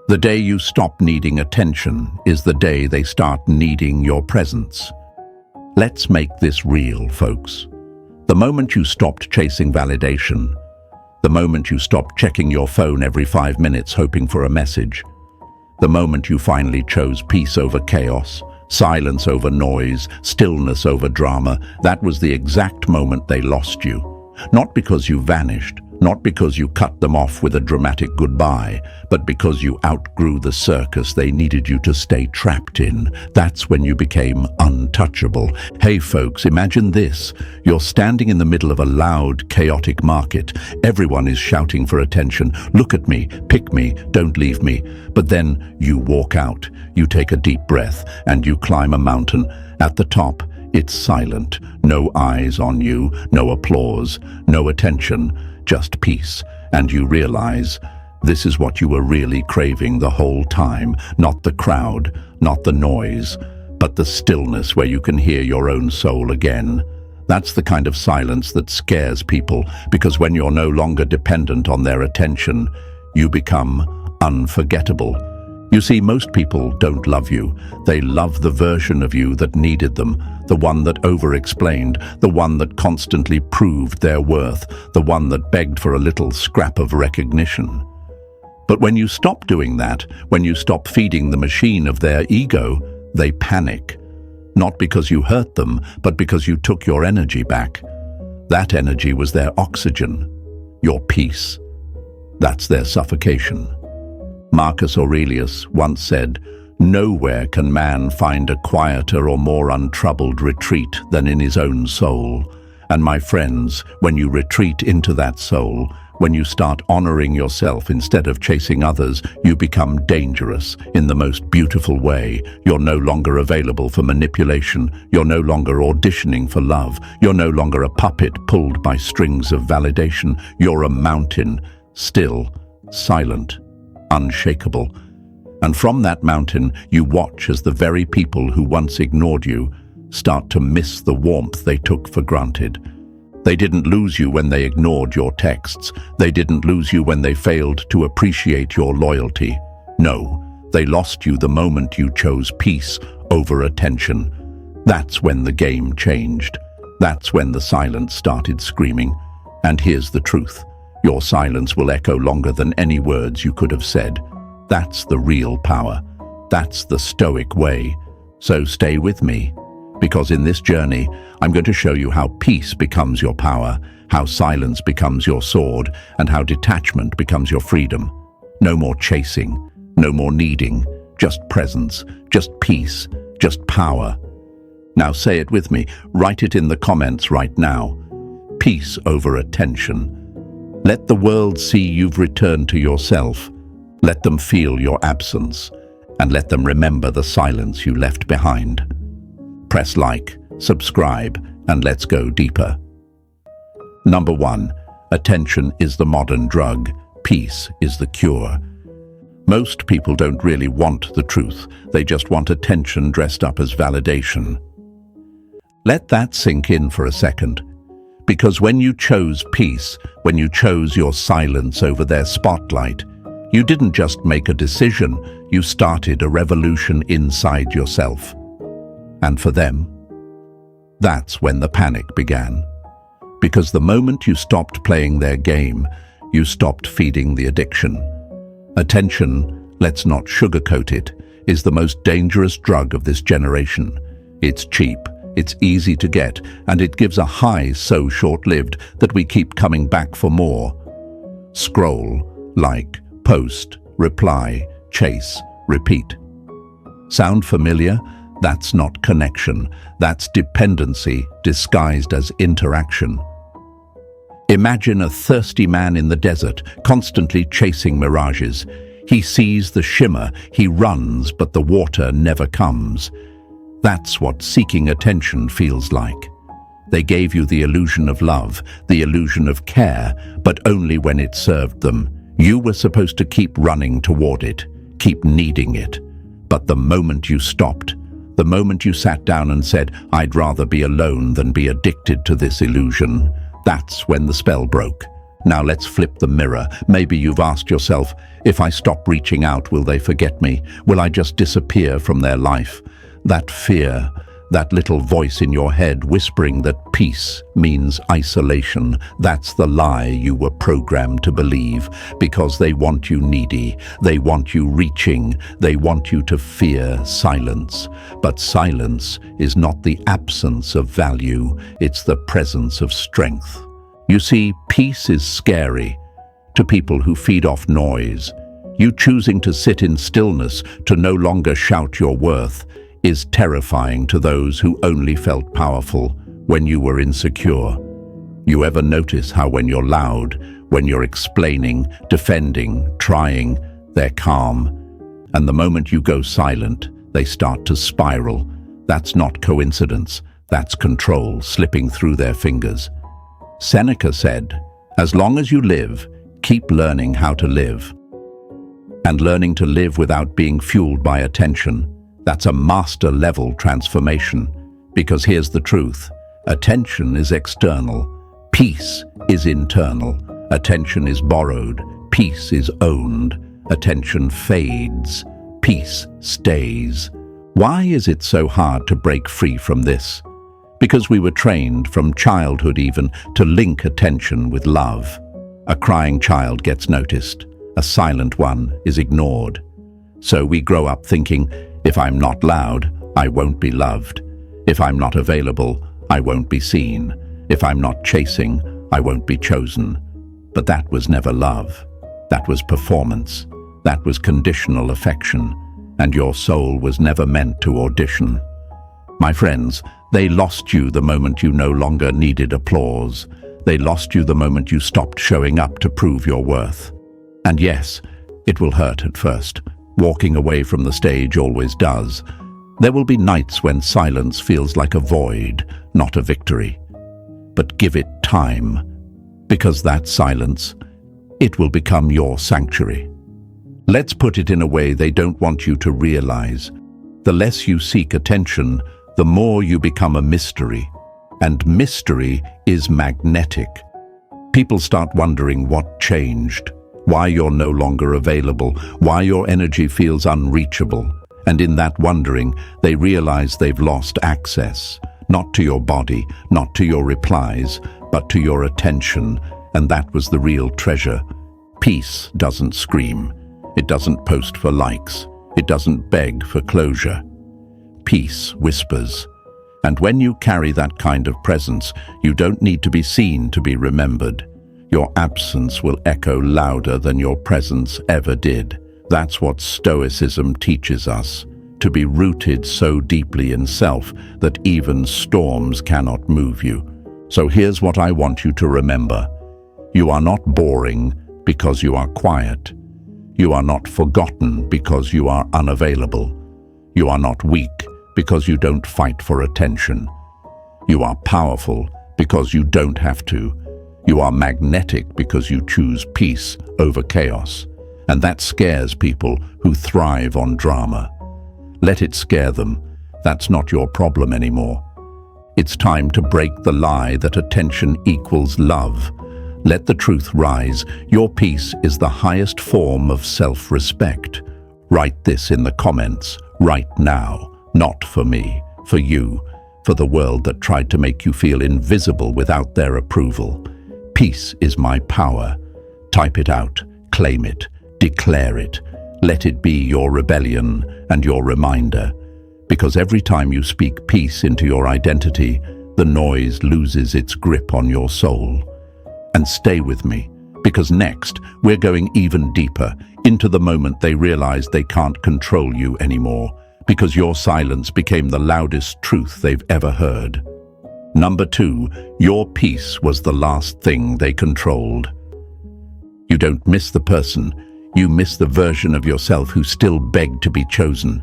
The day you stop needing attention is the day they start needing your presence. Let's make this real, folks. The moment you stopped chasing validation, the moment you stopped checking your phone every 5 minutes hoping for a message, the moment you finally chose peace over chaos, silence over noise, stillness over drama, that was the exact moment they lost you. Not because you vanished, not because you cut them off with a dramatic goodbye, but because you outgrew the circus they needed you to stay trapped in. That's when you became untouchable. Hey folks, imagine this. You're standing in the middle of a loud, chaotic market. Everyone is shouting for attention. Look at me, pick me, don't leave me. But then you walk out, you take a deep breath, and you climb a mountain. At the top, it's silent. No eyes on you, no applause, no attention. Just peace, and you realize this is what you were really craving the whole time, not the crowd, not the noise, but the stillness where you can hear your own soul again. That's the kind of silence that scares people, because when you're no longer dependent on their attention, you become unforgettable. You see, most people don't love you. They love the version of you that needed them, the one that over-explained, the one that constantly proved their worth, the one that begged for a little scrap of recognition. But when you stop doing that, when you stop feeding the machine of their ego, they panic. Not because you hurt them, but because you took your energy back. That energy was their oxygen, your peace. That's their suffocation. Marcus Aurelius once said, "Nowhere can man find a quieter or more untroubled retreat than in his own soul." And my friends, when you retreat into that soul, when you start honoring yourself instead of chasing others, you become dangerous in the most beautiful way. You're no longer available for manipulation. You're no longer auditioning for love. You're no longer a puppet pulled by strings of validation. You're a mountain, still, silent, unshakable. And from that mountain, you watch as the very people who once ignored you start to miss the warmth they took for granted. They didn't lose you when they ignored your texts. They didn't lose you when they failed to appreciate your loyalty. No, they lost you the moment you chose peace over attention. That's when the game changed. That's when the silence started screaming. And here's the truth. Your silence will echo longer than any words you could have said. That's the real power. That's the Stoic way. So stay with me, because in this journey, I'm going to show you how peace becomes your power, how silence becomes your sword, and how detachment becomes your freedom. No more chasing, no more needing, just presence, just peace, just power. Now say it with me. Write it in the comments right now. Peace over attention. Let the world see you've returned to yourself. Let them feel your absence, and let them remember the silence you left behind. Press like, subscribe, and let's go deeper. Number 1, attention is the modern drug. Peace is the cure. Most people don't really want the truth. They just want attention dressed up as validation. Let that sink in for a second. Because when you chose peace, when you chose your silence over their spotlight, you didn't just make a decision, you started a revolution inside yourself. And for them, that's when the panic began. Because the moment you stopped playing their game, you stopped feeding the addiction. Attention, let's not sugarcoat it, is the most dangerous drug of this generation. It's cheap. It's easy to get, and it gives a high so short-lived that we keep coming back for more. Scroll, like, post, reply, chase, repeat. Sound familiar? That's not connection. That's dependency disguised as interaction. Imagine a thirsty man in the desert, constantly chasing mirages. He sees the shimmer, he runs, but the water never comes. That's what seeking attention feels like. They gave you the illusion of love, the illusion of care, but only when it served them. You were supposed to keep running toward it, keep needing it. But the moment you stopped, the moment you sat down and said, "I'd rather be alone than be addicted to this illusion," that's when the spell broke. Now let's flip the mirror. Maybe you've asked yourself, if I stop reaching out, will they forget me? Will I just disappear from their life? That fear, that little voice in your head whispering that peace means isolation, that's the lie you were programmed to believe, because they want you needy, they want you reaching, they want you to fear silence. But silence is not the absence of value, it's the presence of strength. You see, peace is scary to people who feed off noise. You choosing to sit in stillness, to no longer shout your worth, is terrifying to those who only felt powerful when you were insecure. You ever notice how when you're loud, when you're explaining, defending, trying, they're calm, and the moment you go silent, they start to spiral? That's not coincidence, that's control slipping through their fingers. Seneca said, as long as you live, keep learning how to live. And learning to live without being fueled by attention, that's a master-level transformation. Because here's the truth. Attention is external. Peace is internal. Attention is borrowed. Peace is owned. Attention fades. Peace stays. Why is it so hard to break free from this? Because we were trained, from childhood even, to link attention with love. A crying child gets noticed. A silent one is ignored. So we grow up thinking, if I'm not loud, I won't be loved. If I'm not available, I won't be seen. If I'm not chasing, I won't be chosen. But that was never love. That was performance. That was conditional affection. And your soul was never meant to audition. My friends, they lost you the moment you no longer needed applause. They lost you the moment you stopped showing up to prove your worth. And yes, it will hurt at first. Walking away from the stage always does. There will be nights when silence feels like a void, not a victory. But give it time, because that silence, it will become your sanctuary. Let's put it in a way they don't want you to realize. The less you seek attention, the more you become a mystery. And mystery is magnetic. People start wondering what changed, why you're no longer available, why your energy feels unreachable. And in that wondering, they realize they've lost access, not to your body, not to your replies, but to your attention. And that was the real treasure. Peace doesn't scream. It doesn't post for likes. It doesn't beg for closure. Peace whispers. And when you carry that kind of presence, you don't need to be seen to be remembered. Your absence will echo louder than your presence ever did. That's what Stoicism teaches us, to be rooted so deeply in self that even storms cannot move you. So here's what I want you to remember. You are not boring because you are quiet. You are not forgotten because you are unavailable. You are not weak because you don't fight for attention. You are powerful because you don't have to. You are magnetic because you choose peace over chaos. And that scares people who thrive on drama. Let it scare them. That's not your problem anymore. It's time to break the lie that attention equals love. Let the truth rise. Your peace is the highest form of self-respect. Write this in the comments right now. Not for me, for you, for the world that tried to make you feel invisible without their approval. Peace is my power. Type it out, claim it, declare it. Let it be your rebellion and your reminder. Because every time you speak peace into your identity, the noise loses its grip on your soul. And stay with me, because next we're going even deeper into the moment they realize they can't control you anymore, because your silence became the loudest truth they've ever heard. Number 2, your peace was the last thing they controlled. You don't miss the person, you miss the version of yourself who still begged to be chosen.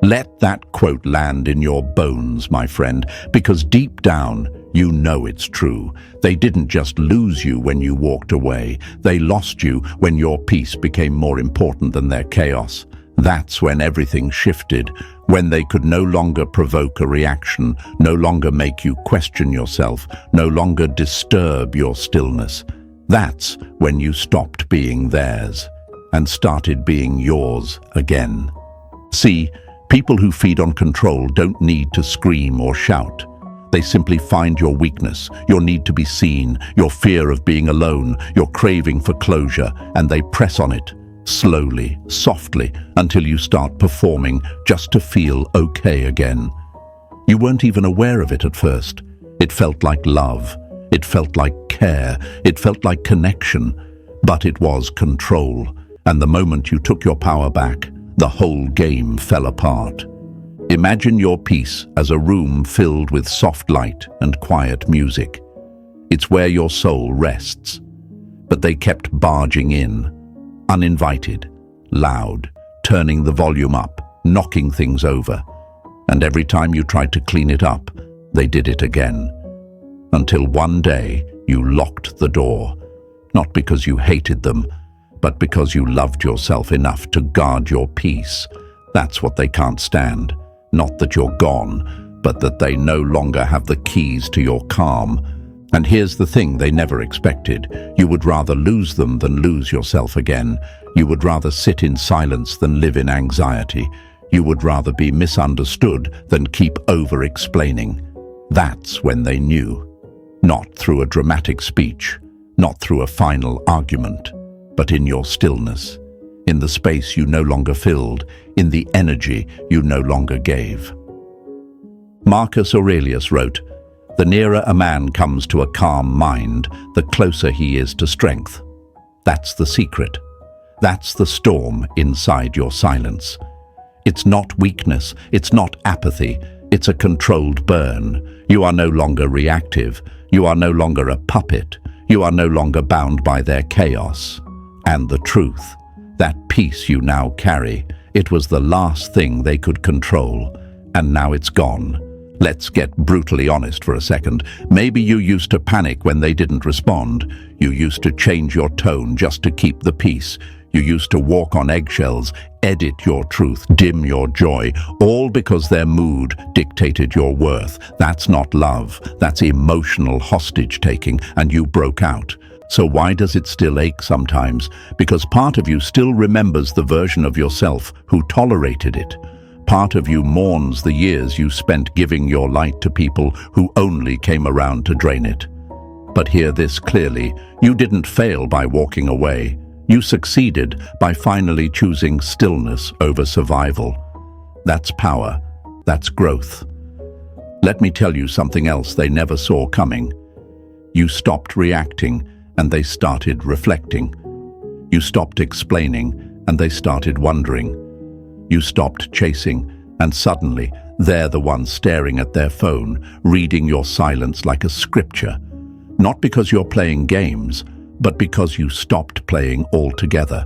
Let that quote land in your bones, my friend, because deep down, you know it's true. They didn't just lose you when you walked away. They lost you when your peace became more important than their chaos. That's when everything shifted, when they could no longer provoke a reaction, no longer make you question yourself, no longer disturb your stillness. That's when you stopped being theirs and started being yours again. See, people who feed on control don't need to scream or shout. They simply find your weakness, your need to be seen, your fear of being alone, your craving for closure, and they press on it, slowly, softly, until you start performing just to feel okay again. You weren't even aware of it at first. It felt like love. It felt like care. It felt like connection. But it was control. And the moment you took your power back, the whole game fell apart. Imagine your peace as a room filled with soft light and quiet music. It's where your soul rests. But they kept barging in, uninvited, loud, turning the volume up, knocking things over. And every time you tried to clean it up, they did it again. Until one day you locked the door, not because you hated them, but because you loved yourself enough to guard your peace. That's what they can't stand. Not that you're gone, but that they no longer have the keys to your calm. And here's the thing they never expected. You would rather lose them than lose yourself again. You would rather sit in silence than live in anxiety. You would rather be misunderstood than keep over-explaining. That's when they knew. Not through a dramatic speech, not through a final argument, but in your stillness, in the space you no longer filled, in the energy you no longer gave. Marcus Aurelius wrote, "The nearer a man comes to a calm mind, the closer he is to strength." That's the secret. That's the storm inside your silence. It's not weakness, it's not apathy, it's a controlled burn. You are no longer reactive, you are no longer a puppet, you are no longer bound by their chaos. And the truth, that peace you now carry, it was the last thing they could control, and now it's gone. Let's get brutally honest for a second. Maybe you used to panic when they didn't respond. You used to change your tone just to keep the peace. You used to walk on eggshells, edit your truth, dim your joy, all because their mood dictated your worth. That's not love, that's emotional hostage-taking, and you broke out. So why does it still ache sometimes? Because part of you still remembers the version of yourself who tolerated it. Part of you mourns the years you spent giving your light to people who only came around to drain it. But hear this clearly, you didn't fail by walking away. You succeeded by finally choosing stillness over survival. That's power. That's growth. Let me tell you something else they never saw coming. You stopped reacting, and they started reflecting. You stopped explaining, and they started wondering. You stopped chasing, and suddenly they're the ones staring at their phone, reading your silence like a scripture. Not because you're playing games, but because you stopped playing altogether.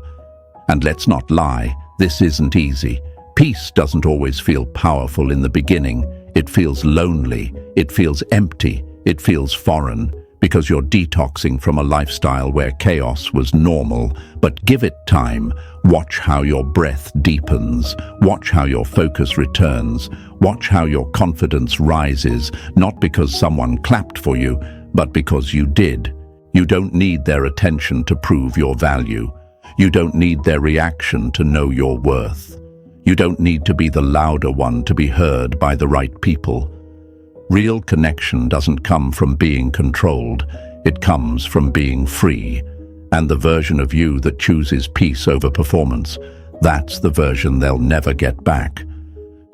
And let's not lie, this isn't easy. Peace doesn't always feel powerful in the beginning. It feels lonely, it feels empty, it feels foreign, because you're detoxing from a lifestyle where chaos was normal. But give it time. Watch how your breath deepens. Watch how your focus returns. Watch how your confidence rises, not because someone clapped for you, but because you did. You don't need their attention to prove your value. You don't need their reaction to know your worth. You don't need to be the louder one to be heard by the right people. Real connection doesn't come from being controlled. It comes from being free. And the version of you that chooses peace over performance, that's the version they'll never get back.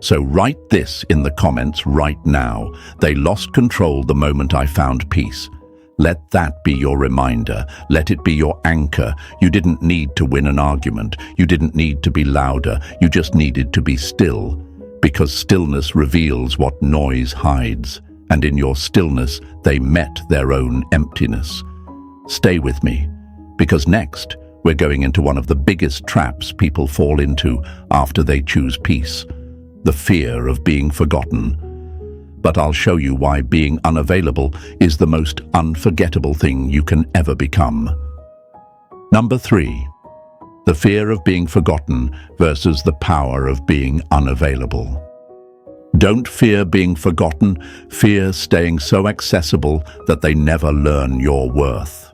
So write this in the comments right now. They lost control the moment I found peace. Let that be your reminder. Let it be your anchor. You didn't need to win an argument. You didn't need to be louder. You just needed to be still. Because stillness reveals what noise hides. And in your stillness, they met their own emptiness. Stay with me, because next, we're going into one of the biggest traps people fall into after they choose peace. The fear of being forgotten. But I'll show you why being unavailable is the most unforgettable thing you can ever become. Number 3. The fear of being forgotten versus the power of being unavailable. Don't fear being forgotten, fear staying so accessible that they never learn your worth.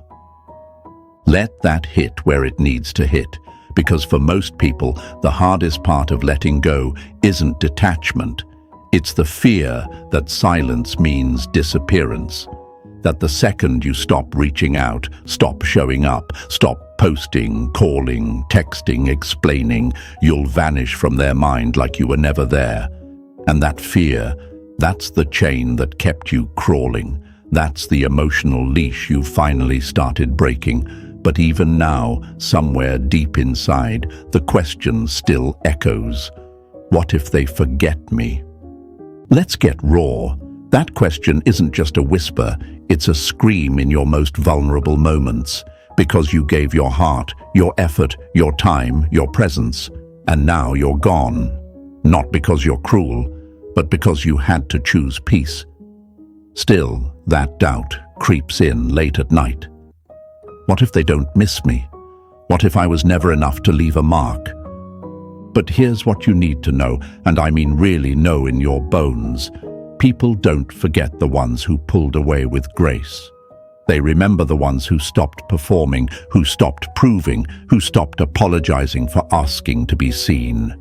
Let that hit where it needs to hit, because for most people, the hardest part of letting go isn't detachment. It's the fear that silence means disappearance. That the second you stop reaching out, stop showing up, stop posting, calling, texting, explaining, you'll vanish from their mind like you were never there. And that fear, that's the chain that kept you crawling. That's the emotional leash you finally started breaking. But even now, somewhere deep inside, the question still echoes. What if they forget me? Let's get raw. That question isn't just a whisper, it's a scream in your most vulnerable moments. Because you gave your heart, your effort, your time, your presence, and now you're gone. Not because you're cruel, but because you had to choose peace. Still, that doubt creeps in late at night. What if they don't miss me? What if I was never enough to leave a mark? But here's what you need to know, and I mean really know in your bones. People don't forget the ones who pulled away with grace. They remember the ones who stopped performing, who stopped proving, who stopped apologizing for asking to be seen.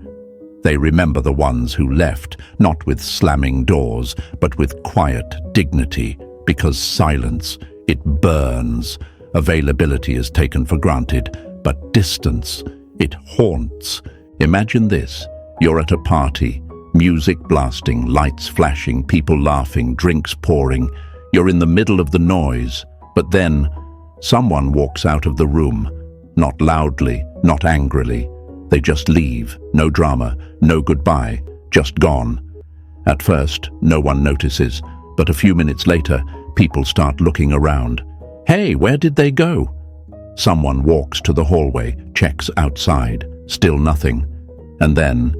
They remember the ones who left, not with slamming doors, but with quiet dignity, because silence, it burns. Availability is taken for granted, but distance, it haunts. Imagine this, you're at a party, music blasting, lights flashing, people laughing, drinks pouring. You're in the middle of the noise, but then someone walks out of the room, not loudly, not angrily. They just leave, no drama, no goodbye, just gone. At first, no one notices, but a few minutes later, people start looking around. Hey, where did they go? Someone walks to the hallway, checks outside, still nothing. And then,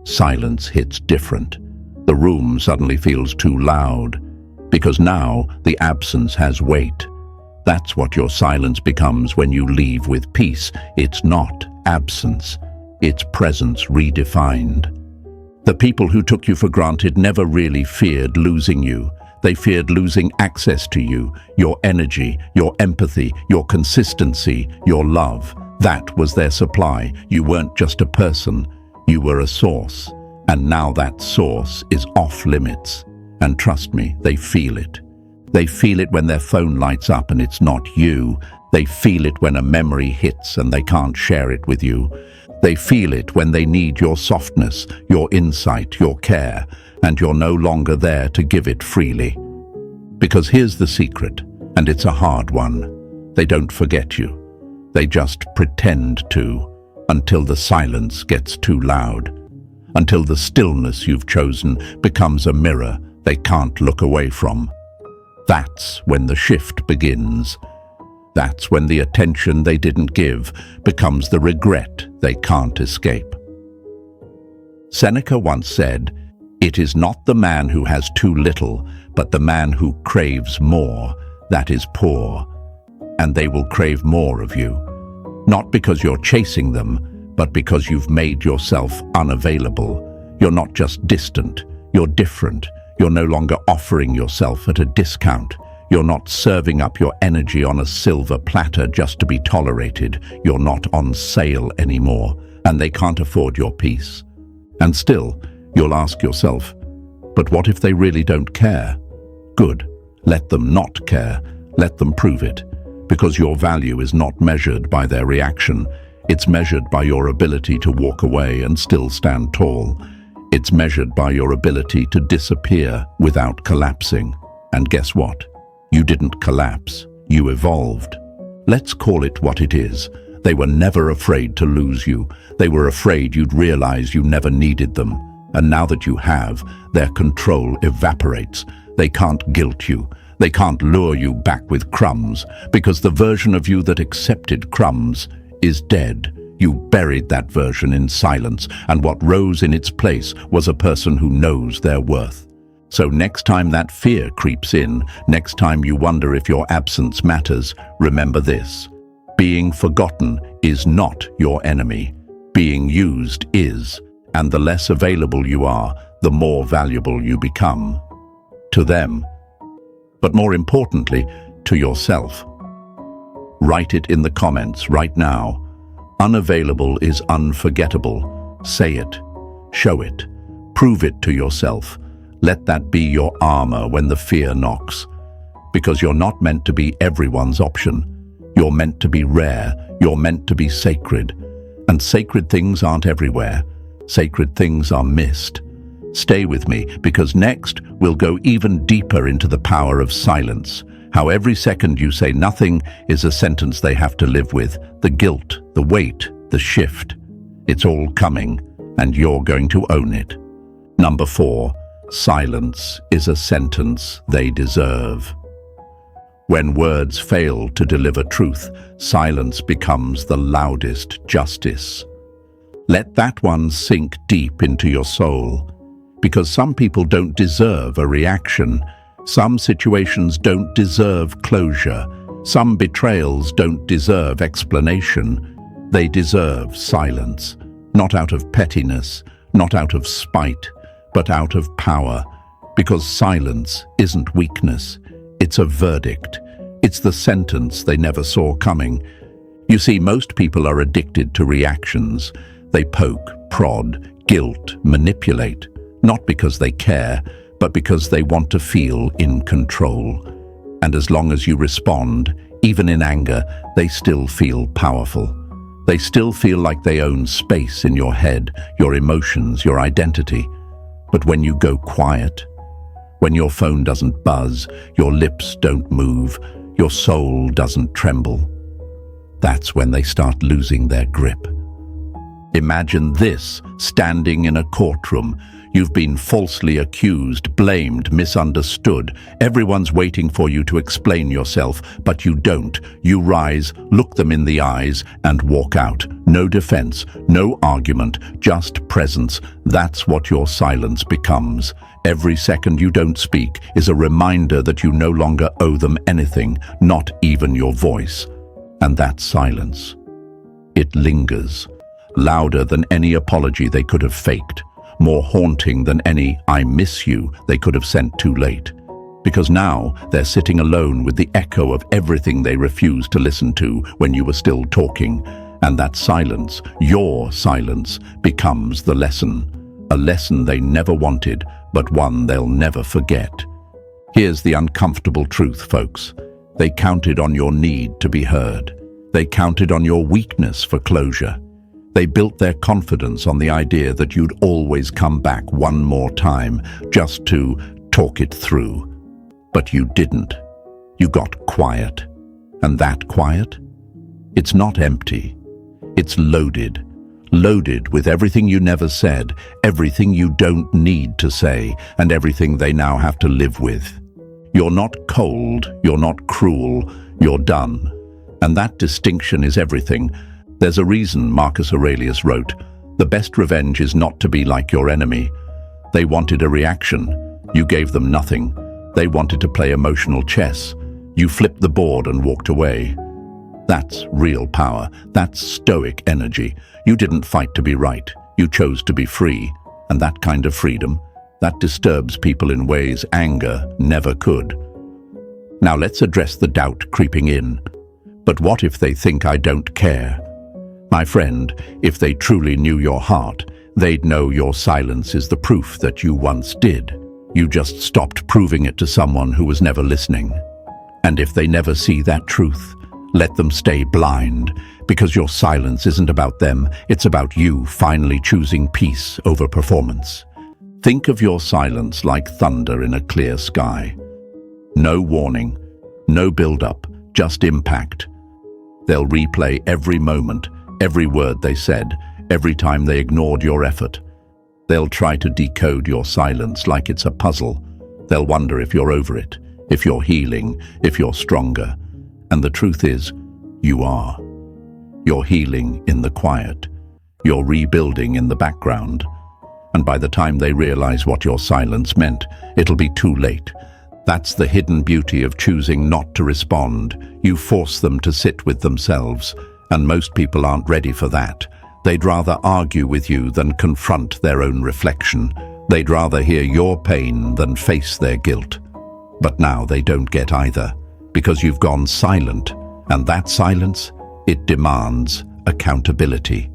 silence hits different. The room suddenly feels too loud, because now the absence has weight. That's what your silence becomes when you leave with peace. It's not absence, it's presence redefined. The people who took you for granted never really feared losing you. They feared losing access to you, your energy, your empathy, your consistency, your love. That was their supply. You weren't just a person, you were a source. And now that source is off limits. And trust me, they feel it. They feel it when their phone lights up and it's not you. They feel it when a memory hits and they can't share it with you. They feel it when they need your softness, your insight, your care, and you're no longer there to give it freely. Because here's the secret, and it's a hard one. They don't forget you. They just pretend to, until the silence gets too loud. Until the stillness you've chosen becomes a mirror they can't look away from. That's when the shift begins. That's when the attention they didn't give becomes the regret they can't escape. Seneca once said, "It is not the man who has too little, but the man who craves more, that is poor." And they will crave more of you. Not because you're chasing them, but because you've made yourself unavailable. You're not just distant, you're different. You're no longer offering yourself at a discount. You're not serving up your energy on a silver platter just to be tolerated. You're not on sale anymore, and they can't afford your peace. And still, you'll ask yourself, but what if they really don't care? Good. Let them not care. Let them prove it. Because your value is not measured by their reaction. It's measured by your ability to walk away and still stand tall. It's measured by your ability to disappear without collapsing. And guess what? You didn't collapse. You evolved. Let's call it what it is. They were never afraid to lose you. They were afraid you'd realize you never needed them. And now that you have, their control evaporates. They can't guilt you. They can't lure you back with crumbs, because the version of you that accepted crumbs is dead. You buried that version in silence, and what rose in its place was a person who knows their worth. So next time that fear creeps in, next time you wonder if your absence matters, remember this. Being forgotten is not your enemy. Being used is, and the less available you are, the more valuable you become. To them, but more importantly, to yourself. Write it in the comments right now. Unavailable is unforgettable. Say it. Show it. Prove it to yourself. Let that be your armor when the fear knocks. Because you're not meant to be everyone's option. You're meant to be rare. You're meant to be sacred. And sacred things aren't everywhere. Sacred things are missed. Stay with me, because next we'll go even deeper into the power of silence. How every second you say nothing is a sentence they have to live with. The guilt, the weight, the shift. It's all coming, and you're going to own it. Number 4, silence is a sentence they deserve. When words fail to deliver truth, silence becomes the loudest justice. Let that one sink deep into your soul, because some people don't deserve a reaction. Some situations don't deserve closure. Some betrayals don't deserve explanation. They deserve silence, not out of pettiness, not out of spite, but out of power, because silence isn't weakness. It's a verdict. It's the sentence they never saw coming. You see, most people are addicted to reactions. They poke, prod, guilt, manipulate, not because they care, but because they want to feel in control. And as long as you respond, even in anger, they still feel powerful. They still feel like they own space in your head, your emotions, your identity. But when you go quiet, when your phone doesn't buzz, your lips don't move, your soul doesn't tremble, that's when they start losing their grip. Imagine this, standing in a courtroom. You've been falsely accused, blamed, misunderstood. Everyone's waiting for you to explain yourself, but you don't. You rise, look them in the eyes, and walk out. No defense, no argument, just presence. That's what your silence becomes. Every second you don't speak is a reminder that you no longer owe them anything, not even your voice. And that silence, it lingers, louder than any apology they could have faked, more haunting than any "I miss you" they could have sent too late. Because now they're sitting alone with the echo of everything they refused to listen to when you were still talking. And that silence, your silence, becomes the lesson. A lesson they never wanted, but one they'll never forget. Here's the uncomfortable truth, folks. They counted on your need to be heard. They counted on your weakness for closure. They built their confidence on the idea that you'd always come back one more time, just to talk it through. But you didn't. You got quiet. And that quiet? It's not empty. It's loaded. Loaded with everything you never said, everything you don't need to say, and everything they now have to live with. You're not cold, you're not cruel, you're done. And that distinction is everything. There's a reason Marcus Aurelius wrote, "The best revenge is not to be like your enemy." They wanted a reaction. You gave them nothing. They wanted to play emotional chess. You flipped the board and walked away. That's real power. That's Stoic energy. You didn't fight to be right. You chose to be free. And that kind of freedom, that disturbs people in ways anger never could. Now let's address the doubt creeping in. But what if they think I don't care? My friend, if they truly knew your heart, they'd know your silence is the proof that you once did. You just stopped proving it to someone who was never listening. And if they never see that truth, let them stay blind, because your silence isn't about them, it's about you finally choosing peace over performance. Think of your silence like thunder in a clear sky. No warning, no build-up, just impact. They'll replay every moment, every word they said, every time they ignored your effort. They'll try to decode your silence like it's a puzzle. They'll wonder if you're over it, if you're healing, if you're stronger. And the truth is, you are. You're healing in the quiet. You're rebuilding in the background. And by the time they realize what your silence meant, it'll be too late. That's the hidden beauty of choosing not to respond. You force them to sit with themselves. And most people aren't ready for that. They'd rather argue with you than confront their own reflection. They'd rather hear your pain than face their guilt. But now they don't get either, because you've gone silent, And that silence, it demands accountability.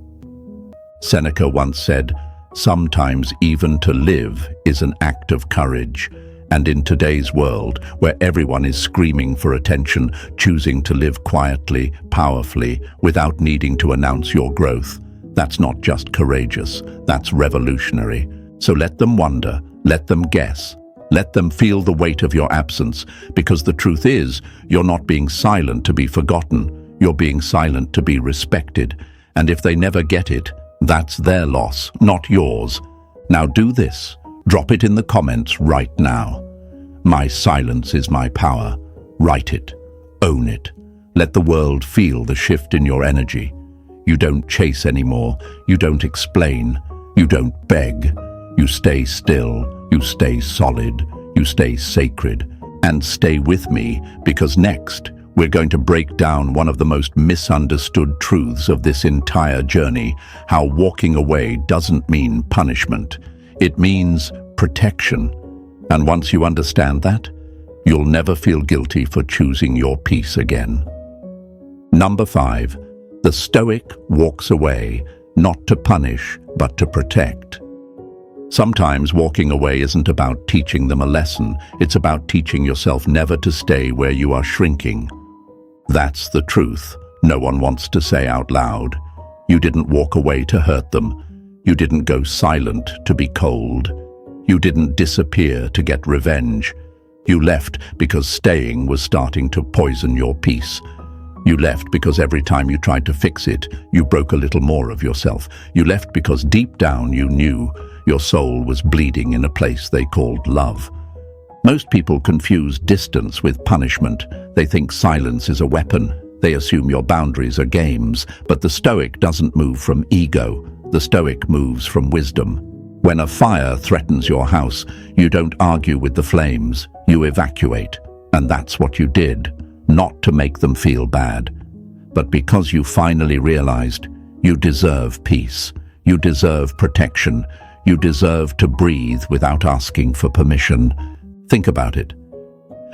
Seneca once said, "Sometimes even to live is an act of courage." And in today's world, where everyone is screaming for attention, choosing to live quietly, powerfully, without needing to announce your growth, that's not just courageous, that's revolutionary. So let them wonder, let them guess, let them feel the weight of your absence, because the truth is, you're not being silent to be forgotten, you're being silent to be respected. And if they never get it, that's their loss, not yours. Now do this. Drop it in the comments right now. My silence is my power. Write it. Own it. Let the world feel the shift in your energy. You don't chase anymore. You don't explain. You don't beg. You stay still. You stay solid. You stay sacred. And stay with me, because next, we're going to break down one of the most misunderstood truths of this entire journey, how walking away doesn't mean punishment. It means protection. And once you understand that, you'll never feel guilty for choosing your peace again. Number 5, the Stoic walks away, not to punish, but to protect. Sometimes walking away isn't about teaching them a lesson, it's about teaching yourself never to stay where you are shrinking. That's the truth no one wants to say out loud. You didn't walk away to hurt them. You didn't go silent to be cold. You didn't disappear to get revenge. You left because staying was starting to poison your peace. You left because every time you tried to fix it, you broke a little more of yourself. You left because deep down you knew your soul was bleeding in a place they called love. Most people confuse distance with punishment. They think silence is a weapon. They assume your boundaries are games. But the Stoic doesn't move from ego. The Stoic moves from wisdom. When a fire threatens your house, you don't argue with the flames, you evacuate. And that's what you did, not to make them feel bad, but because you finally realized you deserve peace, you deserve protection, you deserve to breathe without asking for permission. Think about it.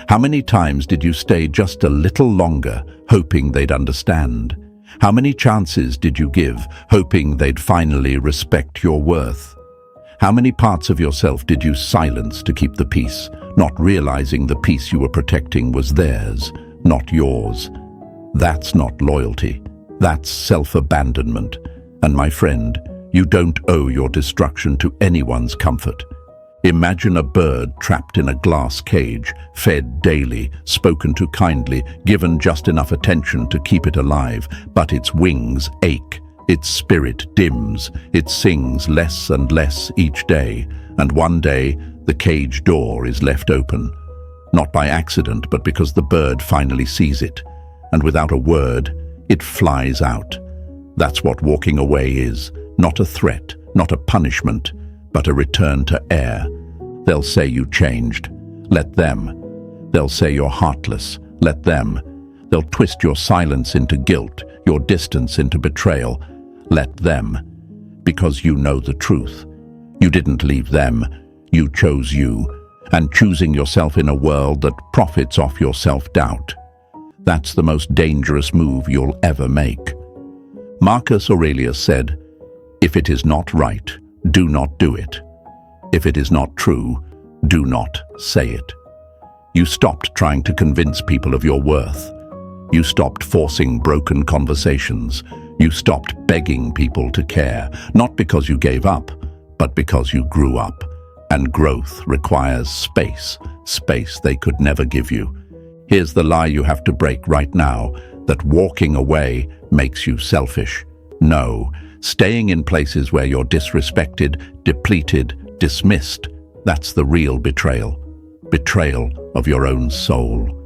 How many times did you stay just a little longer, hoping they'd understand? How many chances did you give, hoping they'd finally respect your worth? How many parts of yourself did you silence to keep the peace, not realizing the peace you were protecting was theirs, not yours? That's not loyalty. That's self-abandonment. And my friend, you don't owe your destruction to anyone's comfort. Imagine a bird trapped in a glass cage, fed daily, spoken to kindly, given just enough attention to keep it alive, but its wings ache. Its spirit dims, it sings less and less each day, and one day the cage door is left open. Not by accident, but because the bird finally sees it, and without a word, it flies out. That's what walking away is, not a threat, not a punishment, but a return to air. They'll say you changed. Let them. They'll say you're heartless. Let them. They'll twist your silence into guilt, your distance into betrayal. Let them, because you know the truth. You didn't leave them, you chose you, and choosing yourself in a world that profits off your self-doubt. That's the most dangerous move you'll ever make. Marcus Aurelius said, "If it is not right, do not do it. If it is not true, do not say it." You stopped trying to convince people of your worth. You stopped forcing broken conversations. You stopped begging people to care, not because you gave up, but because you grew up. And growth requires space, space they could never give you. Here's the lie you have to break right now, that walking away makes you selfish. No, staying in places where you're disrespected, depleted, dismissed, that's the real betrayal. Betrayal of your own soul.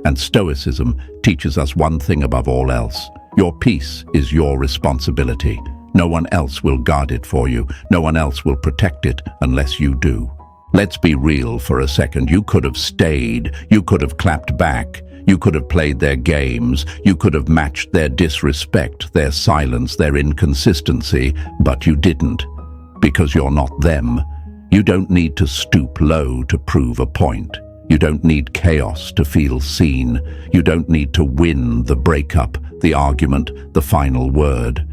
And Stoicism teaches us one thing above all else. Your peace is your responsibility. No one else will guard it for you. No one else will protect it unless you do. Let's be real for a second. You could have stayed. You could have clapped back. You could have played their games. You could have matched their disrespect, their silence, their inconsistency, but you didn't. Because you're not them. You don't need to stoop low to prove a point. You don't need chaos to feel seen. You don't need to win the breakup, the argument, the final word.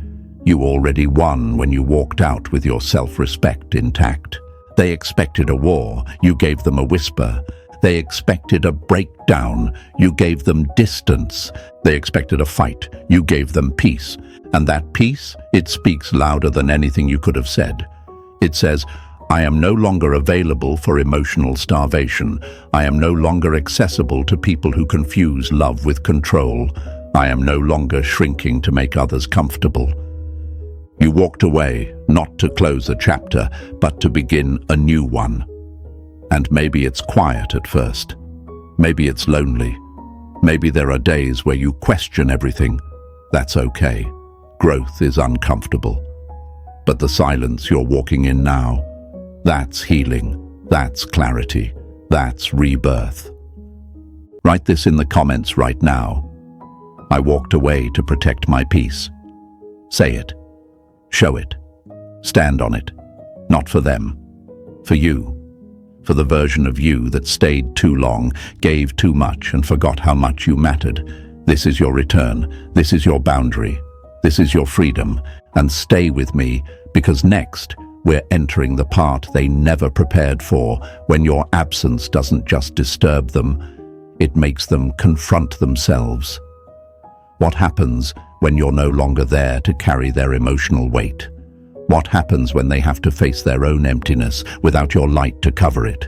You already won when you walked out with your self-respect intact. They expected a war. You gave them a whisper. They expected a breakdown. You gave them distance. They expected a fight. You gave them peace. And that peace, it speaks louder than anything you could have said. It says, I am no longer available for emotional starvation. I am no longer accessible to people who confuse love with control. I am no longer shrinking to make others comfortable. You walked away, not to close a chapter, but to begin a new one. And maybe it's quiet at first. Maybe it's lonely. Maybe there are days where you question everything. That's okay. Growth is uncomfortable. But the silence you're walking in now, that's healing. That's clarity. That's rebirth. Write this in the comments right now. I walked away to protect my peace. Say it. Show it. Stand on it. Not for them. For you. For the version of you that stayed too long, gave too much, and forgot how much you mattered. This is your return. This is your boundary. This is your freedom. And stay with me, because next, we're entering the part they never prepared for, when your absence doesn't just disturb them, it makes them confront themselves. What happens when you're no longer there to carry their emotional weight? What happens when they have to face their own emptiness without your light to cover it?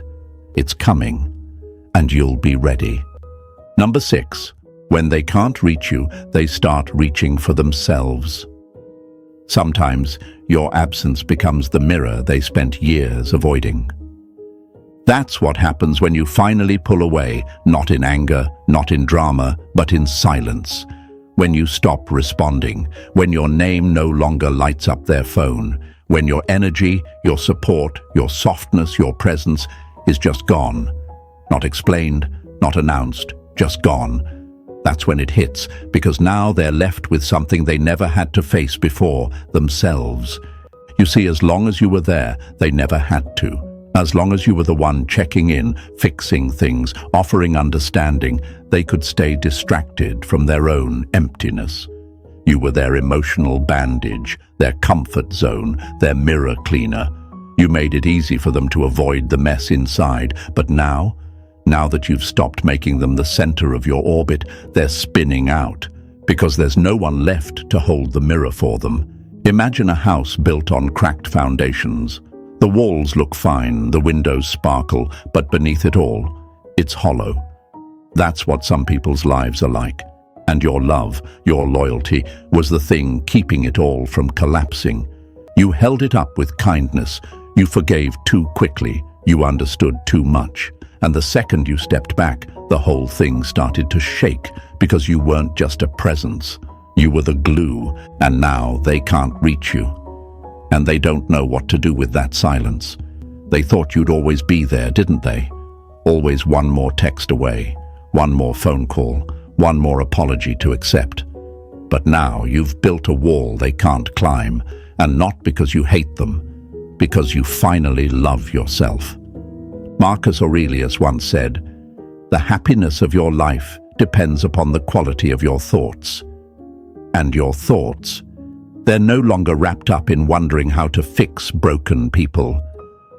It's coming, and you'll be ready. Number 6, when they can't reach you, they start reaching for themselves. Sometimes your absence becomes the mirror they spent years avoiding. That's what happens when you finally pull away, not in anger, not in drama, but in silence. When you stop responding, when your name no longer lights up their phone, when your energy, your support, your softness, your presence is just gone. Not explained, not announced, just gone. That's when it hits, because now they're left with something they never had to face before, themselves. You see, as long as you were there, they never had to. As long as you were the one checking in, fixing things, offering understanding, they could stay distracted from their own emptiness. You were their emotional bandage, their comfort zone, their mirror cleaner. You made it easy for them to avoid the mess inside, but now that you've stopped making them the center of your orbit, they're spinning out, because there's no one left to hold the mirror for them. Imagine a house built on cracked foundations. The walls look fine, the windows sparkle, but beneath it all, it's hollow. That's what some people's lives are like. And your love, your loyalty, was the thing keeping it all from collapsing. You held it up with kindness. You forgave too quickly. You understood too much. And the second you stepped back, the whole thing started to shake, because you weren't just a presence. You were the glue, and now they can't reach you. And they don't know what to do with that silence. They thought you'd always be there, didn't they? Always one more text away, one more phone call, one more apology to accept. But now you've built a wall they can't climb, and not because you hate them, because you finally love yourself. Marcus Aurelius once said, "The happiness of your life depends upon the quality of your thoughts." And your thoughts, they're no longer wrapped up in wondering how to fix broken people.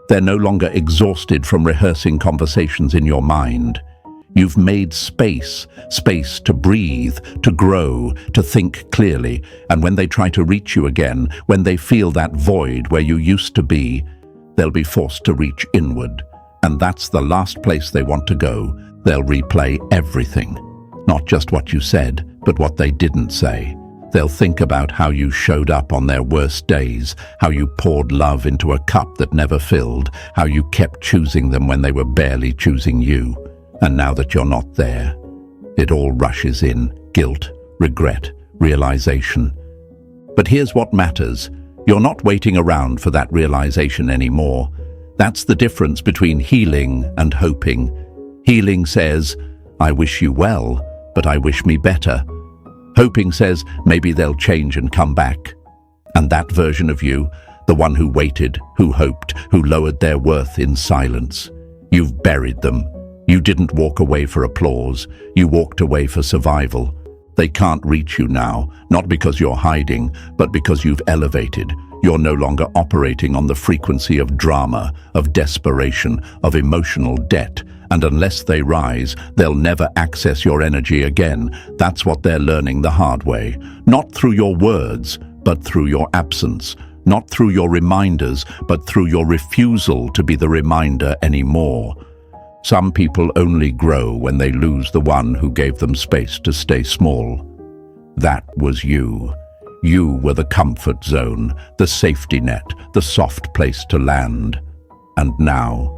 They're no longer exhausted from rehearsing conversations in your mind. You've made space to breathe, to grow, to think clearly. And when they try to reach you again, when they feel that void where you used to be, they'll be forced to reach inward. And that's the last place they want to go. They'll replay everything. Not just what you said, but what they didn't say. They'll think about how you showed up on their worst days, how you poured love into a cup that never filled, how you kept choosing them when they were barely choosing you. And now that you're not there, it all rushes in: guilt, regret, realization. But here's what matters. You're not waiting around for that realization anymore. That's the difference between healing and hoping. Healing says, "I wish you well, but I wish me better." Hoping says, maybe they'll change and come back. And that version of you, the one who waited, who hoped, who lowered their worth in silence, you've buried them. You didn't walk away for applause, you walked away for survival. They can't reach you now, not because you're hiding, but because you've elevated. You're no longer operating on the frequency of drama, of desperation, of emotional debt, and unless they rise, they'll never access your energy again. That's what they're learning the hard way. Not through your words, but through your absence. Not through your reminders, but through your refusal to be the reminder anymore. Some people only grow when they lose the one who gave them space to stay small. That was you. You were the comfort zone, the safety net, the soft place to land. And now,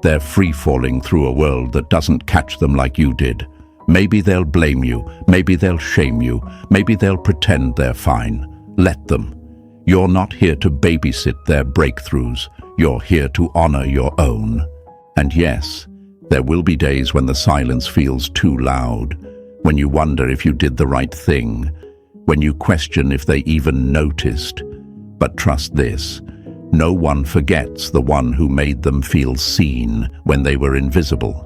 they're free-falling through a world that doesn't catch them like you did. Maybe they'll blame you, maybe they'll shame you, maybe they'll pretend they're fine. Let them. You're not here to babysit their breakthroughs. You're here to honor your own. And yes, there will be days when the silence feels too loud, when you wonder if you did the right thing, when you question if they even noticed. But trust this, no one forgets the one who made them feel seen when they were invisible.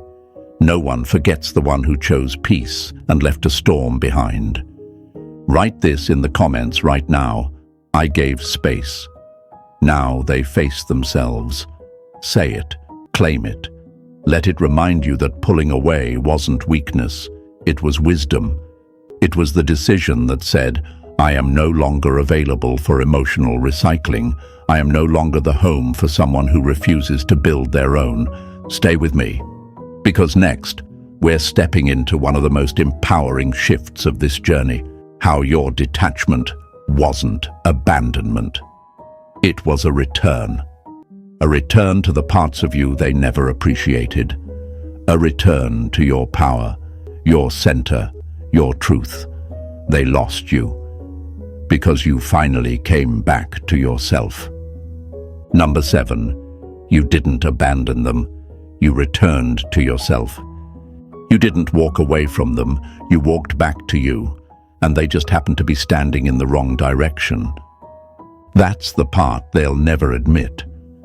No one forgets the one who chose peace and left a storm behind. Write this in the comments right now. I gave space. Now they face themselves. Say it. Claim it. Let it remind you that pulling away wasn't weakness. It was wisdom. It was the decision that said, I am no longer available for emotional recycling. I am no longer the home for someone who refuses to build their own. Stay with me. Because next, we're stepping into one of the most empowering shifts of this journey. How your detachment wasn't abandonment. It was a return. A return to the parts of you they never appreciated. A return to your power, your center, your truth. They lost you because you finally came back to yourself. Number 7, you didn't abandon them. You returned to yourself. You didn't walk away from them. You walked back to you, and they just happened to be standing in the wrong direction. That's the part they'll never admit.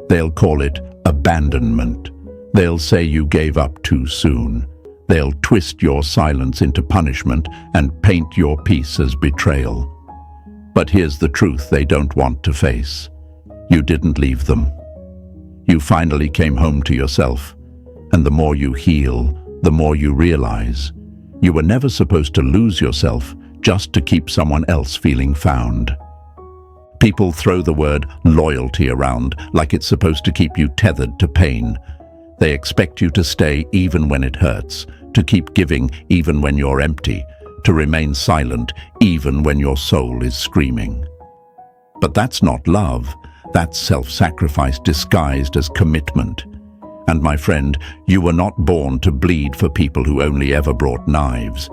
They'll call it abandonment. They'll say you gave up too soon. They'll twist your silence into punishment and paint your peace as betrayal. But here's the truth they don't want to face. You didn't leave them. You finally came home to yourself, and the more you heal, the more you realize you were never supposed to lose yourself just to keep someone else feeling found. People throw the word loyalty around like it's supposed to keep you tethered to pain. They expect you to stay even when it hurts, to keep giving even when you're empty, to remain silent even when your soul is screaming. But that's not love. That's self-sacrifice disguised as commitment. And my friend, you were not born to bleed for people who only ever brought knives.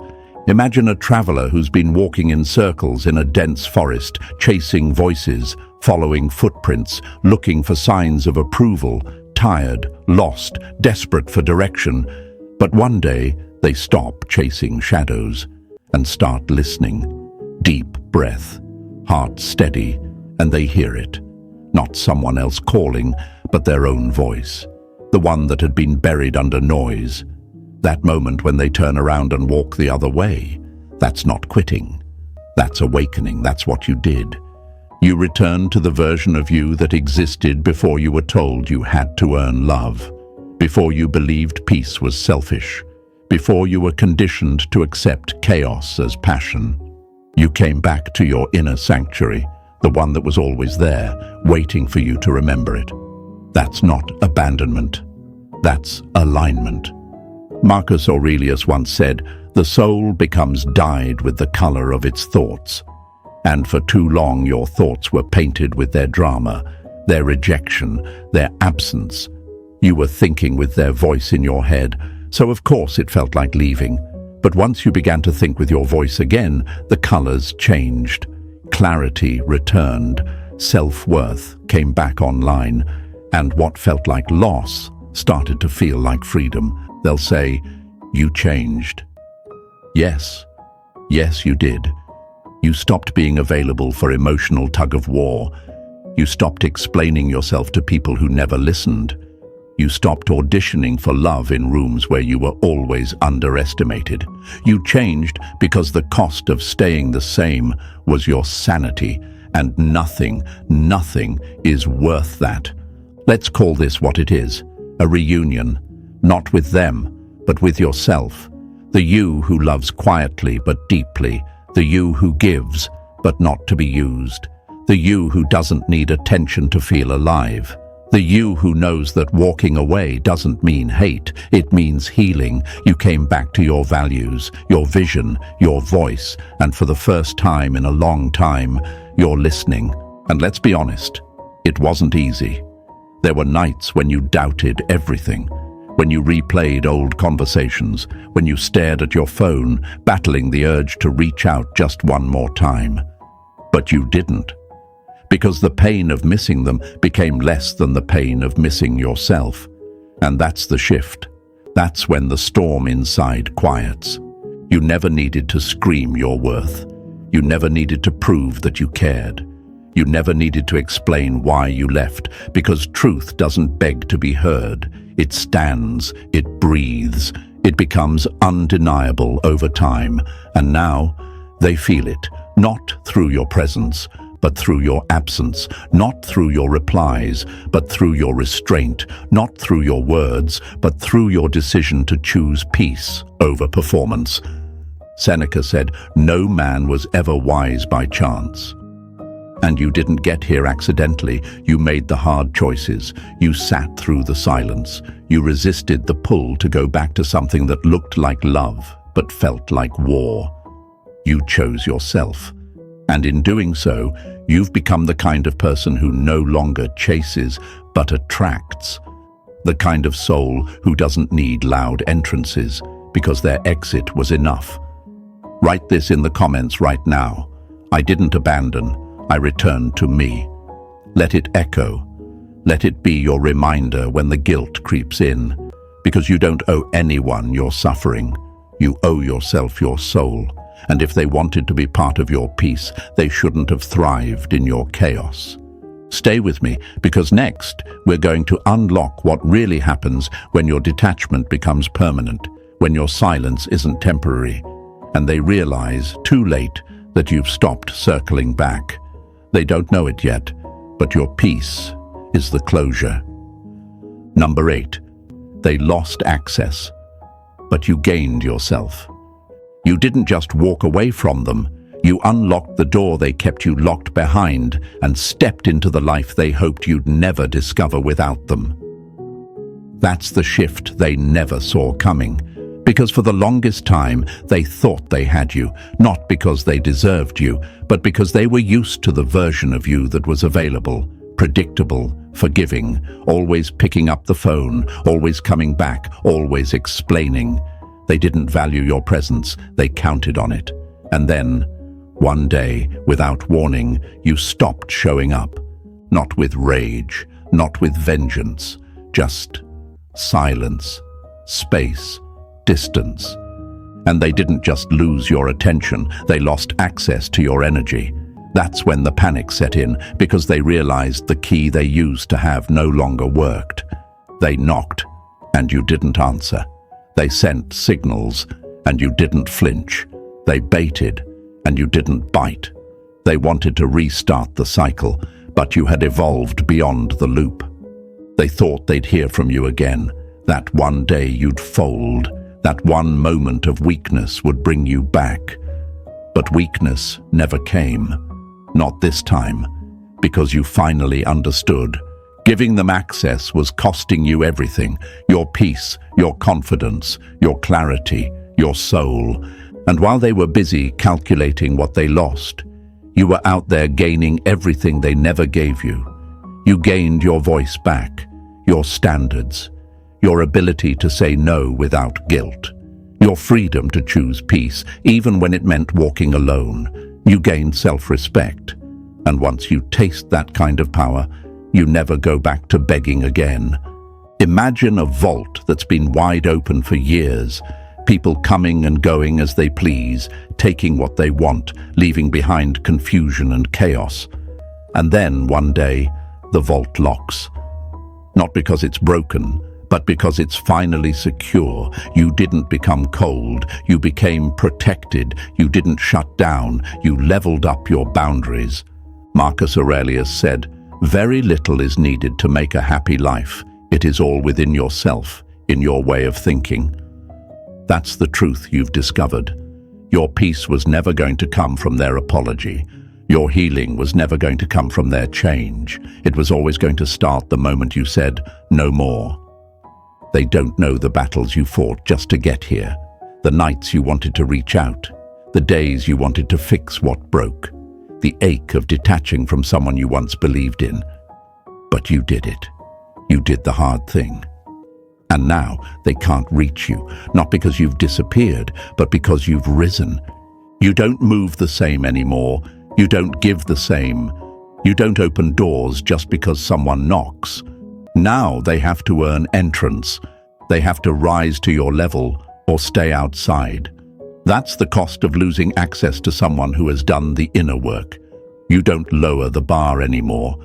Imagine a traveler who's been walking in circles in a dense forest, chasing voices, following footprints, looking for signs of approval, tired, lost, desperate for direction. But one day, they stop chasing shadows and start listening. Deep breath, heart steady, and they hear it. Not someone else calling, but their own voice. The one that had been buried under noise. That moment when they turn around and walk the other way. That's not quitting. That's awakening. That's what you did. You returned to the version of you that existed before you were told you had to earn love. Before you believed peace was selfish. Before you were conditioned to accept chaos as passion. You came back to your inner sanctuary, the one that was always there, waiting for you to remember it. That's not abandonment. That's alignment. Marcus Aurelius once said, "The soul becomes dyed with the color of its thoughts." And for too long your thoughts were painted with their drama, their rejection, their absence. You were thinking with their voice in your head, so of course it felt like leaving. But once you began to think with your voice again, the colors changed. Clarity returned, self-worth came back online, and what felt like loss started to feel like freedom. They'll say, "You changed." Yes, yes, you did. You stopped being available for emotional tug-of-war. You stopped explaining yourself to people who never listened. You stopped auditioning for love in rooms where you were always underestimated. You changed because the cost of staying the same was your sanity, and nothing is worth that. Let's call this what it is, a reunion, not with them, but with yourself. The you who loves quietly but deeply, the you who gives but not to be used, the you who doesn't need attention to feel alive. The you who knows that walking away doesn't mean hate, it means healing. You came back to your values, your vision, your voice, and for the first time in a long time, you're listening. And let's be honest, it wasn't easy. There were nights when you doubted everything, when you replayed old conversations, when you stared at your phone, battling the urge to reach out just one more time. But you didn't. Because the pain of missing them became less than the pain of missing yourself. And that's the shift. That's when the storm inside quiets. You never needed to scream your worth. You never needed to prove that you cared. You never needed to explain why you left, because truth doesn't beg to be heard. It stands, it breathes, it becomes undeniable over time. And now they feel it, not through your presence, but through your absence, not through your replies, but through your restraint, not through your words, but through your decision to choose peace over performance. Seneca said, "No man was ever wise by chance." And you didn't get here accidentally. You made the hard choices. You sat through the silence. You resisted the pull to go back to something that looked like love, but felt like war. You chose yourself. And in doing so, you've become the kind of person who no longer chases, but attracts. The kind of soul who doesn't need loud entrances, because their exit was enough. Write this in the comments right now. I didn't abandon, I returned to me. Let it echo. Let it be your reminder when the guilt creeps in. Because you don't owe anyone your suffering. You owe yourself your soul. And if they wanted to be part of your peace, they shouldn't have thrived in your chaos. Stay with me, because next we're going to unlock what really happens when your detachment becomes permanent, when your silence isn't temporary, and they realize, too late, that you've stopped circling back. They don't know it yet, but your peace is the closure. Number 8, they lost access, but you gained yourself. You didn't just walk away from them, you unlocked the door they kept you locked behind and stepped into the life they hoped you'd never discover without them. That's the shift they never saw coming, because for the longest time they thought they had you, not because they deserved you, but because they were used to the version of you that was available, predictable, forgiving, always picking up the phone, always coming back, always explaining. They didn't value your presence, they counted on it. And then, one day, without warning, you stopped showing up. Not with rage, not with vengeance, just silence, space, distance. And they didn't just lose your attention, they lost access to your energy. That's when the panic set in, because they realized the key they used to have no longer worked. They knocked, and you didn't answer. They sent signals, and you didn't flinch. They baited, and you didn't bite. They wanted to restart the cycle, but you had evolved beyond the loop. They thought they'd hear from you again, that one day you'd fold, that one moment of weakness would bring you back. But weakness never came. Not this time, because you finally understood. Giving them access was costing you everything, your peace, your confidence, your clarity, your soul. And while they were busy calculating what they lost, you were out there gaining everything they never gave you. You gained your voice back, your standards, your ability to say no without guilt, your freedom to choose peace, even when it meant walking alone. You gained self-respect. And once you taste that kind of power, you never go back to begging again. Imagine a vault that's been wide open for years, people coming and going as they please, taking what they want, leaving behind confusion and chaos. And then, one day, the vault locks. Not because it's broken, but because it's finally secure. You didn't become cold, you became protected. You didn't shut down, you leveled up your boundaries. Marcus Aurelius said, "Very little is needed to make a happy life. It is all within yourself, in your way of thinking." That's the truth you've discovered. Your peace was never going to come from their apology. Your healing was never going to come from their change. It was always going to start the moment you said, "No more." They don't know the battles you fought just to get here, the nights you wanted to reach out, the days you wanted to fix what broke, the ache of detaching from someone you once believed in. But you did it. You did the hard thing. And now they can't reach you, not because you've disappeared, but because you've risen. You don't move the same anymore. You don't give the same. You don't open doors just because someone knocks. Now they have to earn entrance. They have to rise to your level or stay outside. That's the cost of losing access to someone who has done the inner work. You don't lower the bar anymore.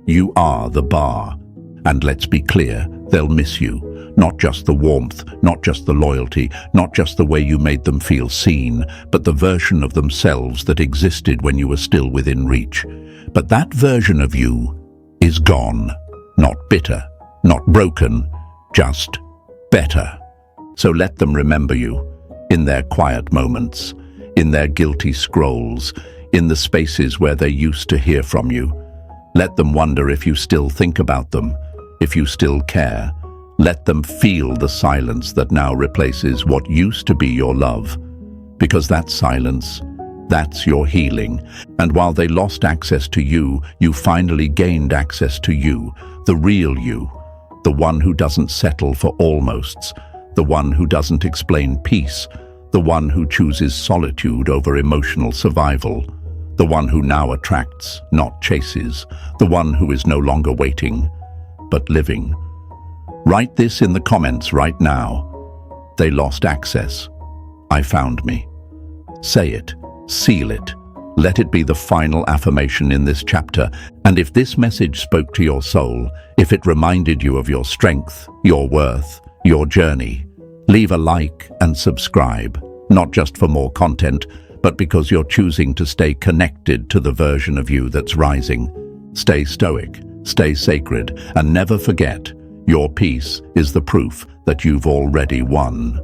You are the bar. And let's be clear, they'll miss you. Not just the warmth, not just the loyalty, not just the way you made them feel seen, but the version of themselves that existed when you were still within reach. But that version of you is gone. Not bitter, not broken, just better. So let them remember you, in their quiet moments, in their guilty scrolls, in the spaces where they used to hear from you. Let them wonder if you still think about them, if you still care. Let them feel the silence that now replaces what used to be your love. Because that silence, that's your healing. And while they lost access to you, you finally gained access to you, the real you, the one who doesn't settle for almosts, the one who doesn't explain peace, the one who chooses solitude over emotional survival, the one who now attracts, not chases, the one who is no longer waiting, but living. Write this in the comments right now. They lost access. I found me. Say it. Seal it. Let it be the final affirmation in this chapter. And if this message spoke to your soul, if it reminded you of your strength, your worth, your journey, leave a like and subscribe, not just for more content, but because you're choosing to stay connected to the version of you that's rising. Stay stoic, stay sacred, and never forget, your peace is the proof that you've already won.